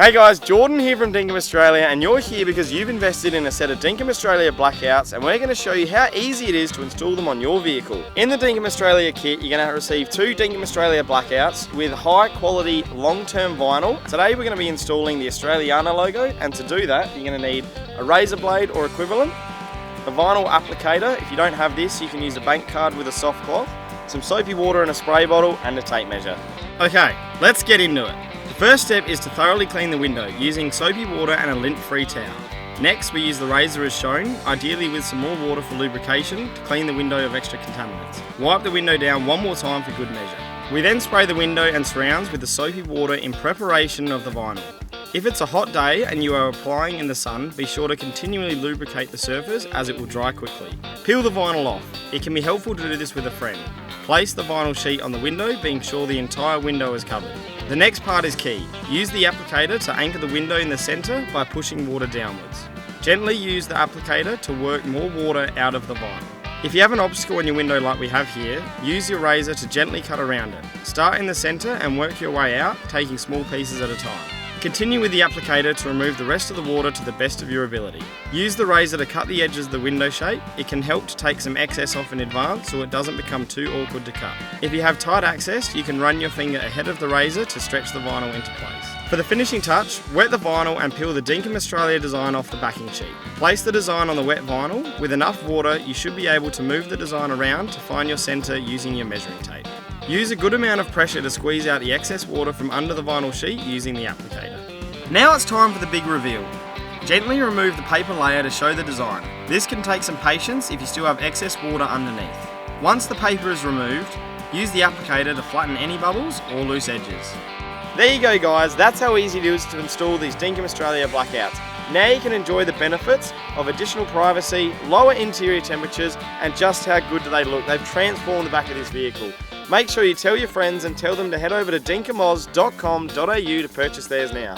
Hey guys, Jordan here from Dinkum Australia, and you're here because you've invested in a set of Dinkum Australia Blackouts, and we're going to show you how easy it is to install them on your vehicle. In the Dinkum Australia kit, you're going to receive 2 Dinkum Australia Blackouts with high quality long-term vinyl. Today we're going to be installing the Australiana logo, and to do that you're going to need a razor blade or equivalent, a vinyl applicator. If you don't have this, you can use a bank card with a soft cloth, some soapy water in a spray bottle, and a tape measure. Okay, let's get into it. The first step is to thoroughly clean the window using soapy water and a lint-free towel. Next, we use the razor as shown, ideally with some more water for lubrication to clean the window of extra contaminants. Wipe the window down one more time for good measure. We then spray the window and surrounds with the soapy water in preparation of the vinyl. If it's a hot day and you are applying in the sun, be sure to continually lubricate the surface as it will dry quickly. Peel the vinyl off. It can be helpful to do this with a friend. Place the vinyl sheet on the window, being sure the entire window is covered. The next part is key. Use the applicator to anchor the window in the centre by pushing water downwards. Gently use the applicator to work more water out of the vinyl. If you have an obstacle in your window like we have here, use your razor to gently cut around it. Start in the centre and work your way out, taking small pieces at a time. Continue with the applicator to remove the rest of the water to the best of your ability. Use the razor to cut the edges of the window shape. It can help to take some excess off in advance so it doesn't become too awkward to cut. If you have tight access, you can run your finger ahead of the razor to stretch the vinyl into place. For the finishing touch, wet the vinyl and peel the Dinkum Australia design off the backing sheet. Place the design on the wet vinyl. With enough water, you should be able to move the design around to find your centre using your measuring tape. Use a good amount of pressure to squeeze out the excess water from under the vinyl sheet using the applicator. Now it's time for the big reveal. Gently remove the paper layer to show the design. This can take some patience if you still have excess water underneath. Once the paper is removed, use the applicator to flatten any bubbles or loose edges. There you go guys, that's how easy it is to install these Dinkum Australia Blackouts. Now you can enjoy the benefits of additional privacy, lower interior temperatures, and just how good do they look. They've transformed the back of this vehicle. Make sure you tell your friends and tell them to head over to dinkumaus.com.au to purchase theirs now.